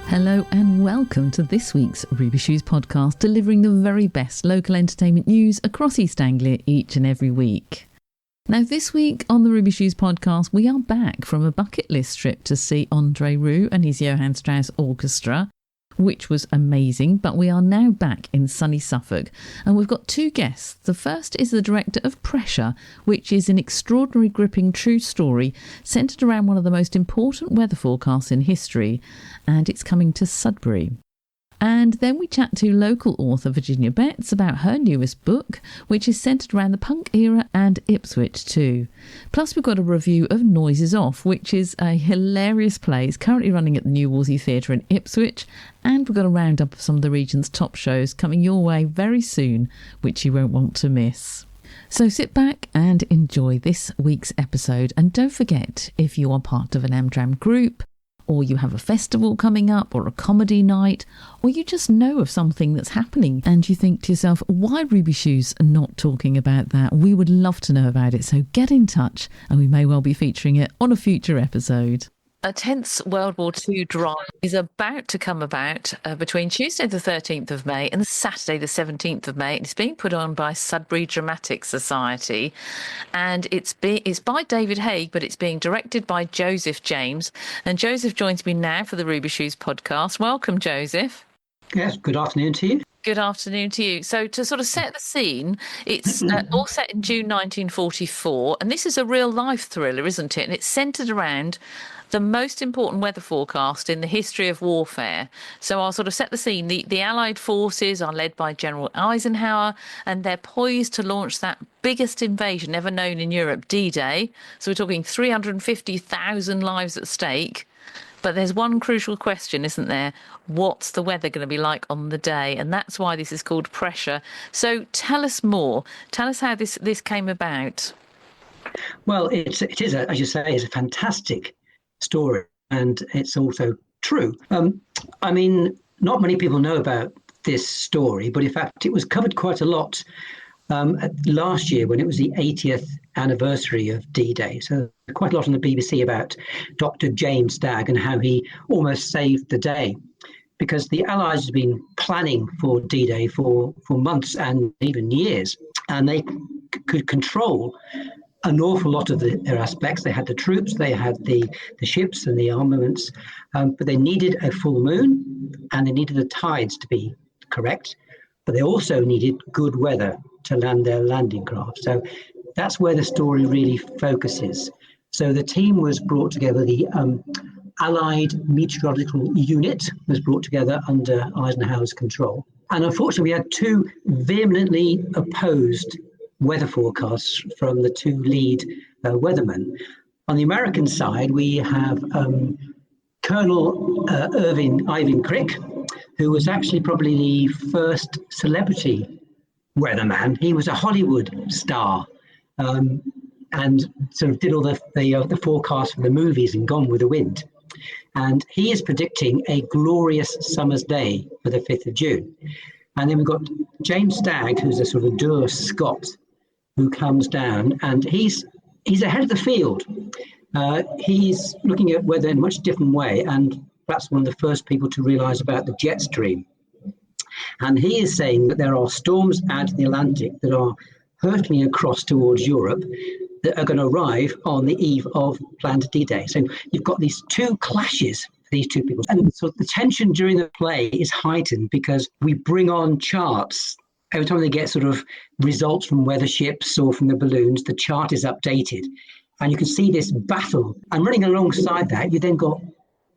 Hello and welcome to this week's Ruby Shoes podcast, delivering the very best local entertainment news across East Anglia each and every week. Now this week on the Ruby Shoes podcast, we are back from a bucket list trip to see André Rieu and his Johann Strauss orchestra, which was amazing, but we are now back in sunny Suffolk and we've got two guests. The first is the director of Pressure, which is an extraordinary, gripping, true story centred around one of the most important weather forecasts in history, and it's coming to Sudbury. And then we chat to local author Virginia Betts about her newest book, which is centred around the punk era and Ipswich too. Plus we've got a review of Noises Off, which is a hilarious play. It's currently running at the new Wolsey Theatre in Ipswich, and we've got a roundup of some of the region's top shows coming your way very soon, which you won't want to miss. So sit back and enjoy this week's episode, and don't forget, if you are part of an Amdram group, or you have a festival coming up, or a comedy night, or you just know of something that's happening and you think to yourself, why Ruby Shoes are not talking about that? We would love to know about it, so get in touch and we may well be featuring it on a future episode. A tense World War II drama is about to come about between Tuesday the 13th of May and Saturday the 17th of May. It's being put on by Sudbury Dramatic Society, and it's by David Haig, but it's being directed by Joseph James. And Joseph joins me now for the Ruby Shoes podcast. Welcome, Joseph. Yes, good afternoon to you. Good afternoon to you. So to sort of set the scene, it's all set in June 1944, and this is a real life thriller, isn't it? And it's centred around the most important weather forecast in the history of warfare. So I'll sort of set the scene. The Allied forces are led by General Eisenhower, and they're poised to launch that biggest invasion ever known in Europe, D-Day. So we're talking 350,000 lives at stake. But there's one crucial question, isn't there? What's the weather going to be like on the day? And that's why this is called Pressure. So tell us more. Tell us how this came about. Well, it is, as you say, it's a fantastic story, and it's also true. I mean, not many people know about this story, but in fact, it was covered quite a lot last year when it was the 80th anniversary of D-Day. So quite a lot on the BBC about Dr. James Stagg and how he almost saved the day, because the Allies had been planning for D-Day for months and even years, and they could control an awful lot of their aspects. They had the troops, they had the ships and the armaments, but they needed a full moon and they needed the tides to be correct, but they also needed good weather to land their landing craft. So that's where the story really focuses. So the team was brought together, the Allied Meteorological Unit was brought together under Eisenhower's control. And unfortunately, we had two vehemently opposed weather forecasts from the two lead weathermen. On the American side, we have Colonel Ivan Crick, who was actually probably the first celebrity weatherman. He was a Hollywood star, and sort of did all the forecasts for the movies and Gone with the Wind. And he is predicting a glorious summer's day for the 5th of June. And then we've got James Stagg, who's a sort of dour Scot, who comes down, and he's ahead of the field. He's looking at weather in a much different way, and perhaps one of the first people to realise about the jet stream. And he is saying that there are storms out in the Atlantic that are hurtling across towards Europe that are going to arrive on the eve of planned D-Day. So you've got these two clashes for these two people. And so the tension during the play is heightened because we bring on charts. Every time they get sort of results from weather ships or from the balloons, the chart is updated. And you can see this battle. And running alongside that, you then got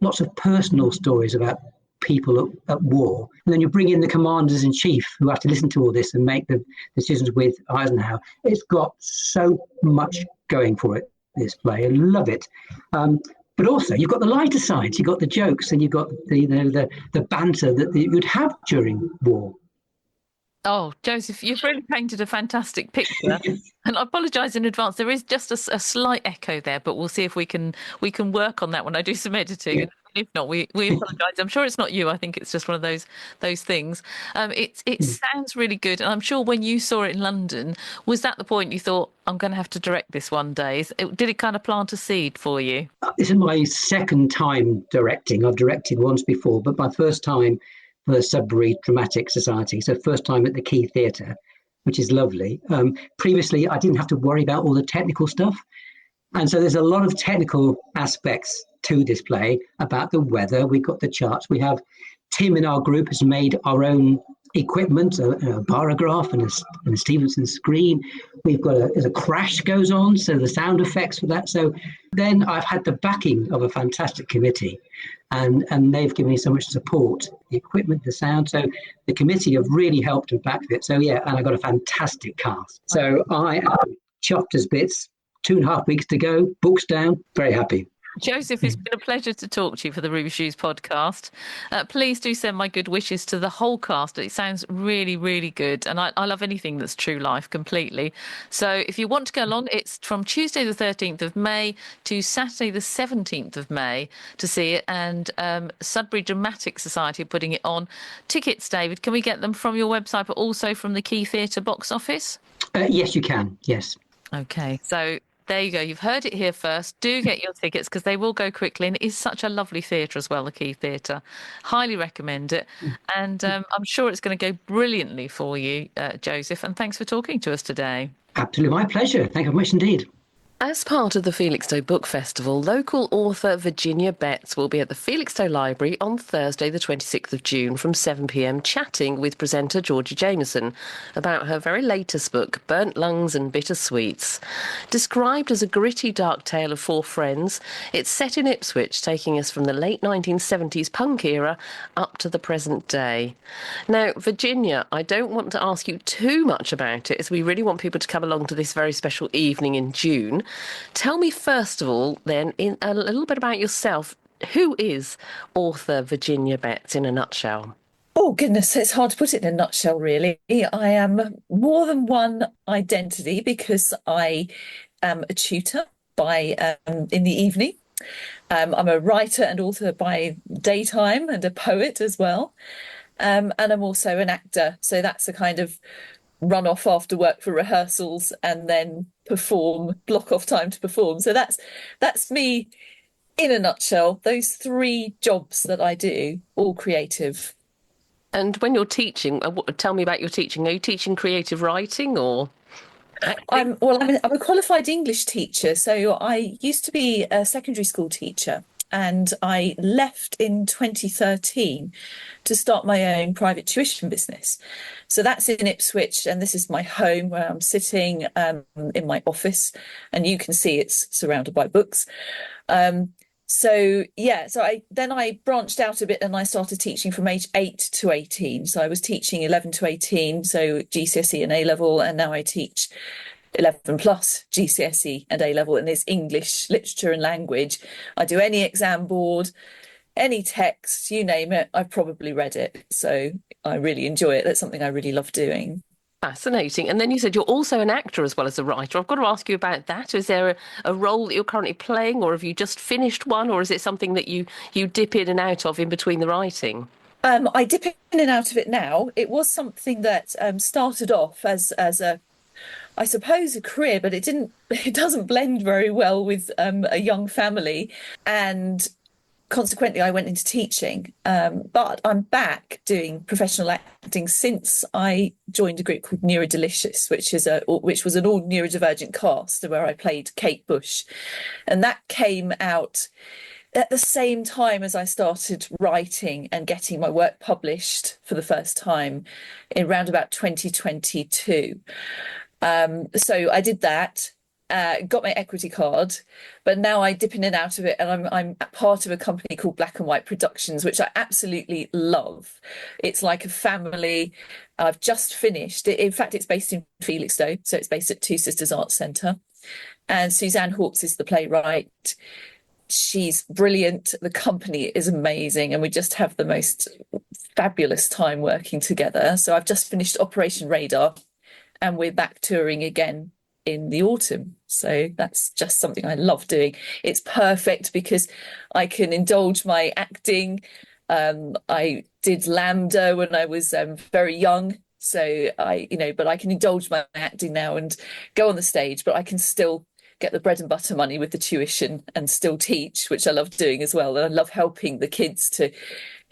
lots of personal stories about people at war. And then you bring in the commanders-in-chief who have to listen to all this and make the decisions with Eisenhower. It's got so much going for it, this play. I love it. But also, you've got the lighter sides. You've got the jokes and you've got the banter that you'd have during war. Oh, Joseph, you've really painted a fantastic picture. And I apologise in advance. There is just a slight echo there, but we'll see if we can work on that when I do some editing. If not, we apologise. I'm sure it's not you. I think it's just one of those things. It sounds really good, and I'm sure when you saw it in London, was that the point you thought, I'm going to have to direct this one day? Did it kind of plant a seed for you? This is my second time directing. I've directed once before, but my first time for the Sudbury Dramatic Society. So first time at the Key Theatre, which is lovely. Previously, I didn't have to worry about all the technical stuff. And so there's a lot of technical aspects to this play about the weather. We've got the charts. We have Tim in our group has made our own equipment, a barograph and a Stevenson screen. We've got a crash goes on, so the sound effects for that. So then I've had the backing of a fantastic committee, and they've given me so much support, the equipment, the sound. So the committee have really helped and backed it. So yeah, and I got a fantastic cast. So I am chuffed as bits. 2.5 weeks to go, books down, very happy. Joseph, it's been a pleasure to talk to you for the Ruby Shoes podcast. Please do send my good wishes to the whole cast. It sounds really, really good. And I love anything that's true life completely. So if you want to go along, it's from Tuesday the 13th of May to Saturday the 17th of May to see it. And Sudbury Dramatic Society are putting it on. Tickets, David, can we get them from your website, but also from the Key Theatre box office? Yes, you can. Yes. Okay. So there you go. You've heard it here first. Do get your tickets because they will go quickly. And it is such a lovely theatre as well, the Key Theatre. Highly recommend it. And I'm sure it's going to go brilliantly for you, Joseph. And thanks for talking to us today. Absolutely. My pleasure. Thank you very much indeed. As part of the Felixstowe Book Festival, local author Virginia Betts will be at the Felixstowe Library on Thursday the 26th of June from 7 p.m, chatting with presenter Georgie Jameson about her very latest book, Burnt Lungs and Bitter Sweets. Described as a gritty dark tale of four friends, it's set in Ipswich, taking us from the late 1970s punk era up to the present day. Now, Virginia, I don't want to ask you too much about it, as we really want people to come along to this very special evening in June. Tell me first of all, then, in a little bit about yourself. Who is author Virginia Betts in a nutshell? Oh, goodness, it's hard to put it in a nutshell, really. I am more than one identity because I am a tutor in the evening. I'm a writer and author by daytime and a poet as well. And I'm also an actor. So that's a kind of run off after work for rehearsals and then block off time to perform. So that's me in a nutshell. Those three jobs that I do, all creative. And when you're teaching, tell me about your teaching. Are you teaching creative writing or acting? I'm a qualified English teacher. So I used to be a secondary school teacher. And I left in 2013 to start my own private tuition business. So that's in Ipswich, and this is my home where I'm sitting in my office, and you can see it's surrounded by books. So I branched out a bit and I started teaching from age 8 to 18. So I was teaching 11 to 18, so GCSE and A level, and now I teach 11 plus GCSE and A level, and it's English, literature and language. I do any exam board, any text, you name it, I've probably read it. So I really enjoy it. That's something I really love doing. Fascinating. And then you said you're also an actor as well as a writer. I've got to ask you about that. Is there a role that you're currently playing, or have you just finished one, or is it something that you dip in and out of in between the writing? I dip in and out of it now. It was something that started off as a, I suppose, a career, but it doesn't blend very well with a young family, and consequently I went into teaching. But I'm back doing professional acting since I joined a group called Neurodelicious, which was an all neurodivergent cast where I played Kate Bush, and that came out at the same time as I started writing and getting my work published for the first time in around about 2022. So I did that, got my equity card, but now I dip in and out of it, and I'm part of a company called Black and White Productions, which I absolutely love. It's like a family. I've just finished it. In fact, it's based in Felixstowe, so it's based at Two Sisters Arts Centre, and Suzanne Hawkes is the playwright. She's brilliant. The company is amazing, and we just have the most fabulous time working together. So I've just finished Operation Radar, and we're back touring again in the autumn. So that's just something I love doing. It's perfect because I can indulge my acting. I did Lambda when I was very young. So but I can indulge my acting now and go on the stage, but I can still get the bread and butter money with the tuition and still teach, which I love doing as well. And I love helping the kids to,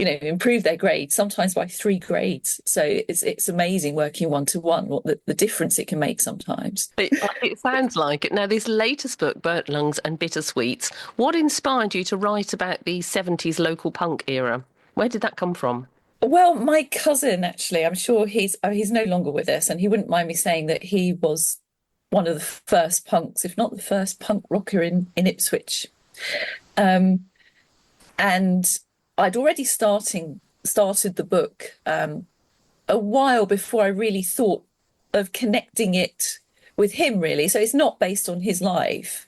improve their grades, sometimes by 3 grades. So it's amazing working one-to-one, what the difference it can make sometimes. It sounds like it. Now, this latest book, Burnt Lungs and Bittersweets, what inspired you to write about the 70s local punk era? Where did that come from? Well, my cousin, actually, I'm sure he's no longer with us, and he wouldn't mind me saying that he was one of the first punks, if not the first punk rocker in Ipswich. And I'd already started the book a while before I really thought of connecting it with him, really. So it's not based on his life,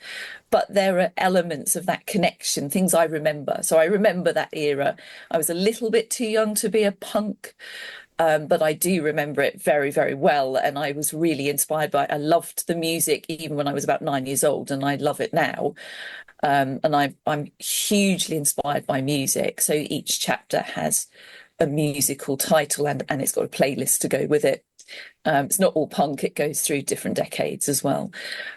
but there are elements of that connection, things I remember. So I remember that era. I was a little bit too young to be a punk, but I do remember it very, very well. And I was really inspired by it. I loved the music even when I was about 9 years old, and I love it now. And I'm hugely inspired by music. So each chapter has a musical title and it's got a playlist to go with it. It's not all punk, it goes through different decades as well.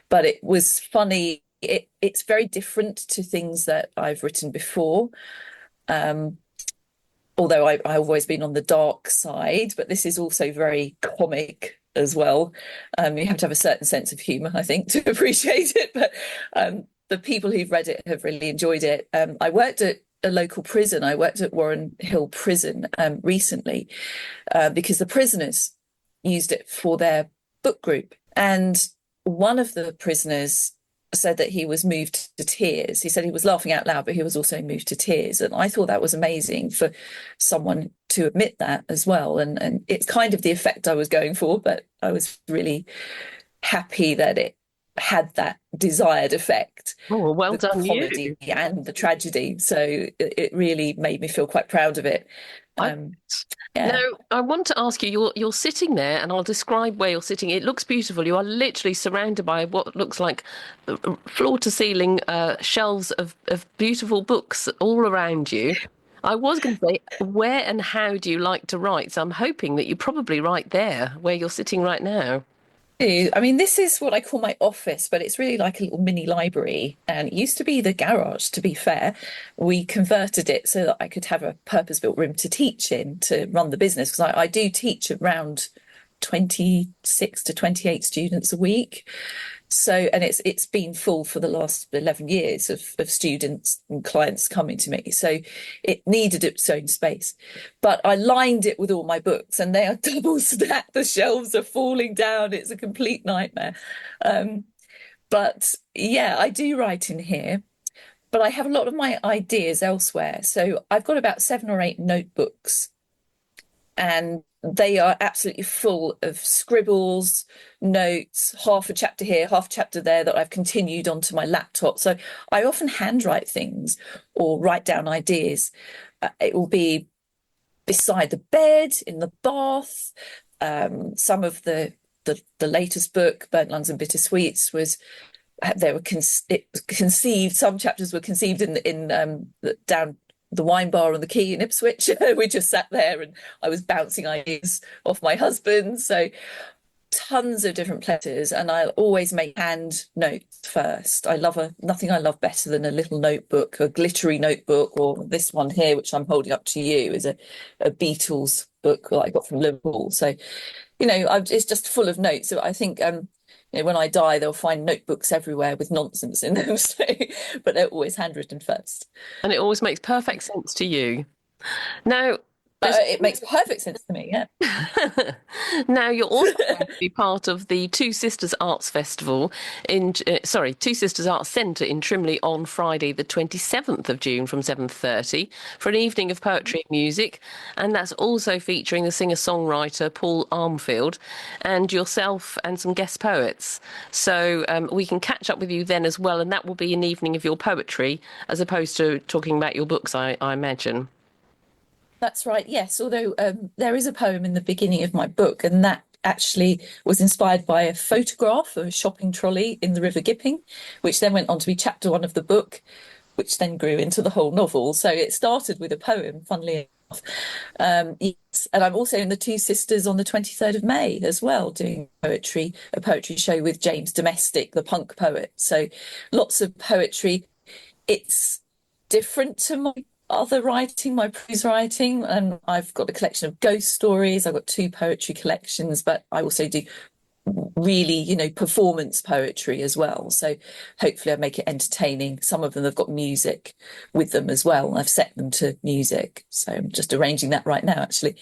But it was funny. It's very different to things that I've written before. Although I've always been on the dark side, but this is also very comic as well. You have to have a certain sense of humour, I think, to appreciate it. But the people who've read it have really enjoyed it. I worked at a local prison. I worked at Warren Hill Prison recently because the prisoners used it for their book group. And one of the prisoners said that he was moved to tears. He said he was laughing out loud, but he was also moved to tears. And I thought that was amazing for someone to admit that as well. And it's kind of the effect I was going for, but I was really happy that it had that desired effect. Oh, well the done, comedy you. and the tragedy. So it really made me feel quite proud of it. Yeah. Now, I want to ask you, you're sitting there, and I'll describe where you're sitting. It looks beautiful. You are literally surrounded by what looks like floor-to-ceiling shelves of beautiful books all around you. I was going to say, where and how do you like to write? So I'm hoping that you're probably right there, where you're sitting right now. I mean, this is what I call my office, but it's really like a little mini library. And it used to be the garage, to be fair. We converted it so that I could have a purpose-built room to teach in, to run the business, because I do teach around 26 to 28 students a week. So, and it's been full for the last 11 years of students and clients coming to me. So it needed its own space. But I lined it with all my books, and they are double stacked. The shelves are falling down. It's a complete nightmare. But yeah, I do write in here, but I have a lot of my ideas elsewhere. So I've got about 7 or 8 notebooks, and they are absolutely full of scribbles, notes, half a chapter here, half a chapter there that I've continued onto my laptop. So I often handwrite things or write down ideas. It will be beside the bed, in the bath. Some of the latest book, Burnt Lungs and Bittersweets, was conceived. Some chapters were conceived in down the wine bar on the quay in Ipswich. We just sat there and I was bouncing ideas off my husband. So tons of different places, and I'll always make hand notes first. Nothing I love better than a little notebook, a glittery notebook, or this one here, which I'm holding up to you, is a Beatles book that I got from Liverpool. So, it's just full of notes. So I think when I die, they'll find notebooks everywhere with nonsense in them. So, but they're always handwritten first. And it always makes perfect sense to you. Now, it makes perfect sense to me, yeah. Now, you're also going to be part of the Two Sisters Arts Festival Two Sisters Arts Centre in Trimley on Friday, the 27th of June from 7:30 for an evening of poetry and music. And that's also featuring the singer-songwriter Paul Armfield and yourself and some guest poets. So we can catch up with you then as well. And that will be an evening of your poetry as opposed to talking about your books, I imagine. That's right, yes. Although there is a poem in the beginning of my book, and that actually was inspired by a photograph of a shopping trolley in the River Gipping, which then went on to be chapter 1 of the book, which then grew into the whole novel. So it started with a poem, funnily enough. Yes. And I'm also in the Two Sisters on the 23rd of May as well, doing a poetry show with James Domestic, the punk poet. So lots of poetry. It's different to my other writing, my prose writing, and I've got a collection of ghost stories. I've got 2 poetry collections, but I also do really, performance poetry as well. So hopefully I make it entertaining. Some of them have got music with them as well. I've set them to music. So I'm just arranging that right now, actually.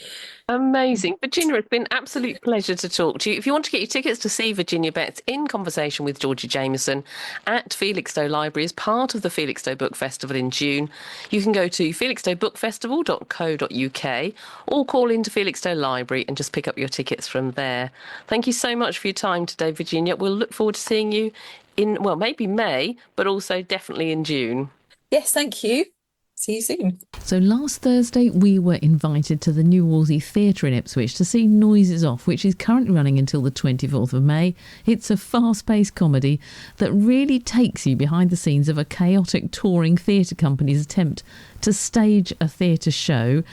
Amazing. Virginia, it's been an absolute pleasure to talk to you. If you want to get your tickets to see Virginia Betts in conversation with Georgie Jameson at Felixstowe Library as part of the Felixstowe Book Festival in June, you can go to felixstowebookfestival.co.uk or call into Felixstowe Library and just pick up your tickets from there. Thank you so much for your time today, Virginia. We'll look forward to seeing you in, maybe May, but also definitely in June. Yes, thank you. See you soon. So last Thursday, we were invited to the new Wolsey Theatre in Ipswich to see Noises Off, which is currently running until the 24th of May. It's a fast-paced comedy that really takes you behind the scenes of a chaotic touring theatre company's attempt to stage a theatre show.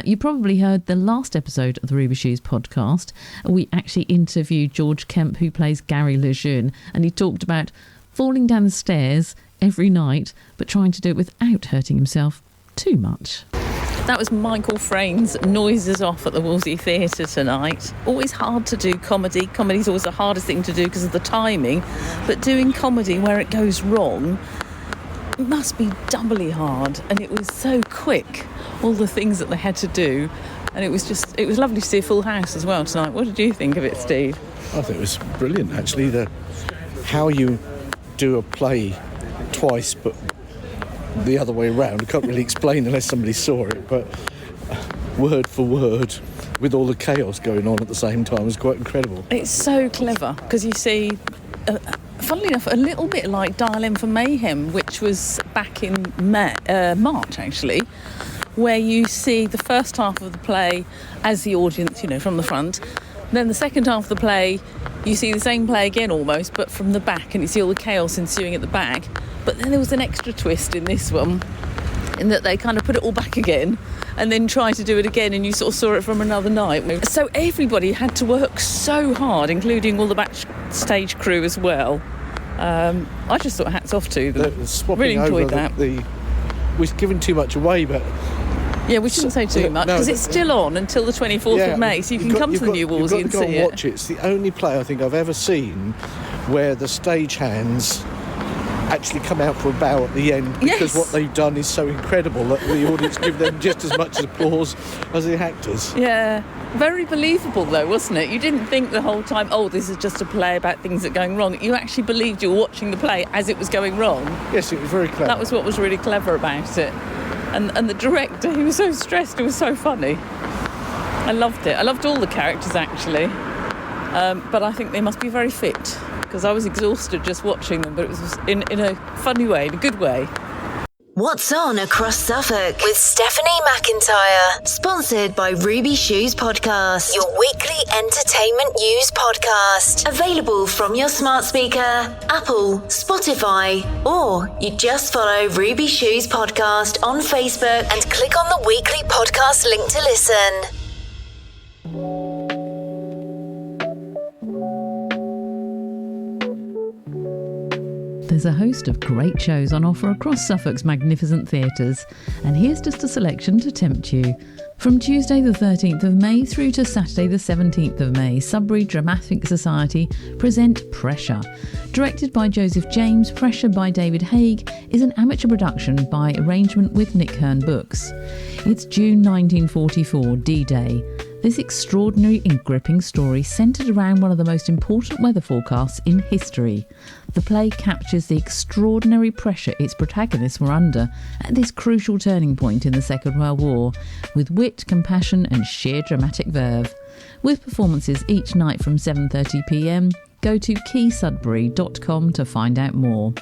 You probably heard the last episode of the Ruby Shoes podcast. We actually interviewed George Kemp, who plays Gary Lejeune, and he talked about falling down the stairs every night, but trying to do it without hurting himself too much. That was Michael Frayn's Noises Off at the Wolsey Theatre tonight. Always hard to do comedy. Comedy's always the hardest thing to do because of the timing, but doing comedy where it goes wrong must be doubly hard. And it was so quick, all the things that they had to do, and it was lovely to see a full house as well tonight. What did you think of it, Steve? I think it was brilliant, actually. How you do a play twice but the other way around, I can't really explain unless somebody saw it, but word for word with all the chaos going on at the same time was quite incredible. It's so clever because you see, funnily enough, a little bit like Dial M for Mayhem, which was back in March actually, where you see the first half of the play as the audience, from the front. Then the second half of the play, you see the same play again almost, but from the back, and you see all the chaos ensuing at the back. But then there was an extra twist in this one, in that they kind of put it all back again and then try to do it again, and you sort of saw it from another night. So everybody had to work so hard, including all the backstage crew as well. I just thought hats off to them. Really enjoyed that. We're giving too much away, but... Yeah, we shouldn't say too much, because it's still on until the 24th of May, so you can come to the new Wolsey and see it. Watch it. It's the only play I think I've ever seen where the stagehands actually come out for a bow at the end, because what they've done is so incredible that the audience give them just as much applause as the actors. Yeah, very believable though, wasn't it? You didn't think the whole time, this is just a play about things that are going wrong. You actually believed you were watching the play as it was going wrong. Yes, it was very clever. That was what was really clever about it. And the director, he was so stressed, it was so funny. I loved it. I loved all the characters, actually. But I think they must be very fit, because I was exhausted just watching them, but it was in a funny way, in a good way. What's on across Suffolk with Stephanie McIntyre, sponsored by Ruby Shoes Podcast, your weekly entertainment news podcast, available from your smart speaker, Apple, Spotify, or you just follow Ruby Shoes Podcast on Facebook and click on the weekly podcast link to listen. There's a host of great shows on offer across Suffolk's magnificent theatres, and here's just a selection to tempt you. From Tuesday the 13th of May through to Saturday the 17th of May, Sudbury Dramatic Society present Pressure. Directed by Joseph James, Pressure by David Haig is an amateur production by arrangement with Nick Hearn Books. It's June 1944, D-Day. This extraordinary and gripping story centred around one of the most important weather forecasts in history. The play captures the extraordinary pressure its protagonists were under at this crucial turning point in the Second World War, with wit, compassion and sheer dramatic verve. With performances each night from 7:30 p.m, go to keysudbury.com to find out more.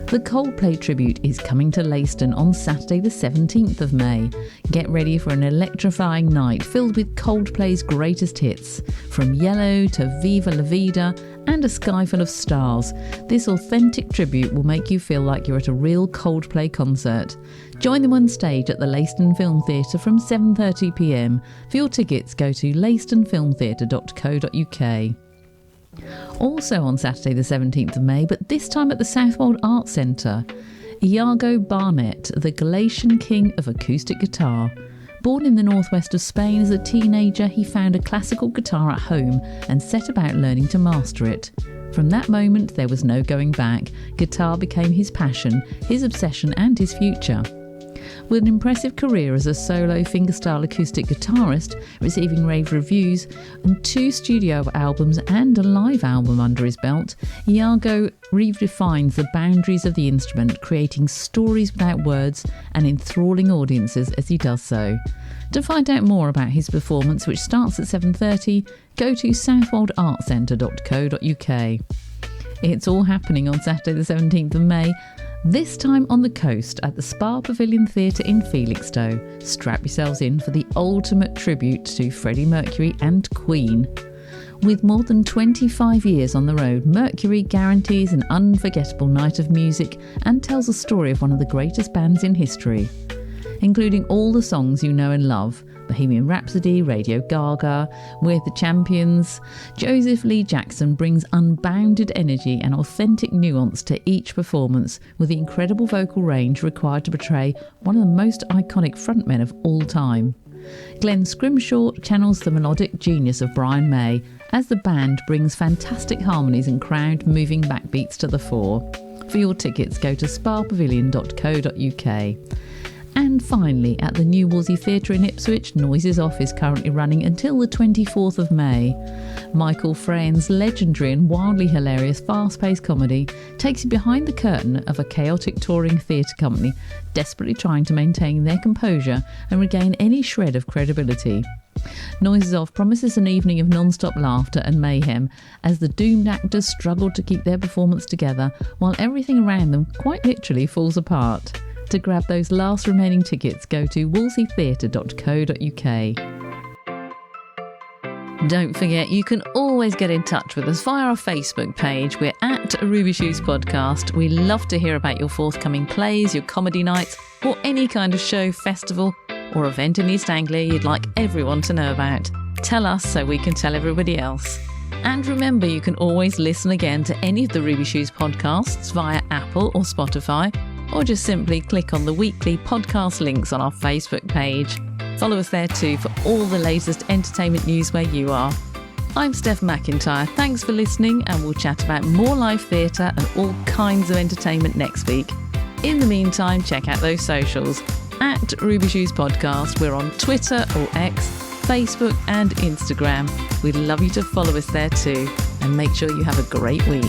The Coldplay tribute is coming to Leiston on Saturday the 17th of May. Get ready for an electrifying night filled with Coldplay's greatest hits, from Yellow to Viva La Vida and A Sky Full of Stars. This authentic tribute will make you feel like you're at a real Coldplay concert. Join them on stage at the Leiston Film Theatre from 7:30pm. For your tickets, go to leistonfilmtheatre.co.uk. Also on Saturday the 17th of May, but this time at the Southwold Arts Centre, Iago Barnett, the Galician king of acoustic guitar. Born in the northwest of Spain as a teenager, he found a classical guitar at home and set about learning to master it. From that moment, there was no going back. Guitar became his passion, his obsession and his future. With an impressive career as a solo fingerstyle acoustic guitarist, receiving rave reviews, and 2 studio albums and a live album under his belt, Iago redefines the boundaries of the instrument, creating stories without words and enthralling audiences as he does so. To find out more about his performance, which starts at 7:30, go to southwoldartcentre.co.uk. It's all happening on Saturday the 17th of May, this time on the coast at the Spa Pavilion Theatre in Felixstowe. Strap yourselves in for the ultimate tribute to Freddie Mercury and Queen. With more than 25 years on the road, Mercury guarantees an unforgettable night of music and tells a story of one of the greatest bands in history. Including all the songs you know and love, Bohemian Rhapsody, Radio Gaga, We're the Champions, Joseph Lee Jackson brings unbounded energy and authentic nuance to each performance, with the incredible vocal range required to portray one of the most iconic frontmen of all time. Glenn Scrimshaw channels the melodic genius of Brian May as the band brings fantastic harmonies and crowd-moving backbeats to the fore. For your tickets, go to spapavilion.co.uk. And finally, at the new Wolsey Theatre in Ipswich, Noises Off is currently running until the 24th of May. Michael Frayn's legendary and wildly hilarious fast-paced comedy takes you behind the curtain of a chaotic touring theatre company desperately trying to maintain their composure and regain any shred of credibility. Noises Off promises an evening of non-stop laughter and mayhem as the doomed actors struggle to keep their performance together while everything around them quite literally falls apart. To grab those last remaining tickets, go to wolseytheatre.co.uk. Don't forget, you can always get in touch with us via our Facebook page. We're at Ruby Shoes Podcast. We love to hear about your forthcoming plays, your comedy nights, or any kind of show, festival, or event in East Anglia you'd like everyone to know about. Tell us so we can tell everybody else. And remember, you can always listen again to any of the Ruby Shoes podcasts via Apple or Spotify, or just simply click on the weekly podcast links on our Facebook page. Follow us there too for all the latest entertainment news where you are. I'm Steph McIntyre. Thanks for listening, and we'll chat about more live theatre and all kinds of entertainment next week. In the meantime, check out those socials. At Ruby Shoes Podcast, we're on Twitter or X, Facebook and Instagram. We'd love you to follow us there too, and make sure you have a great week.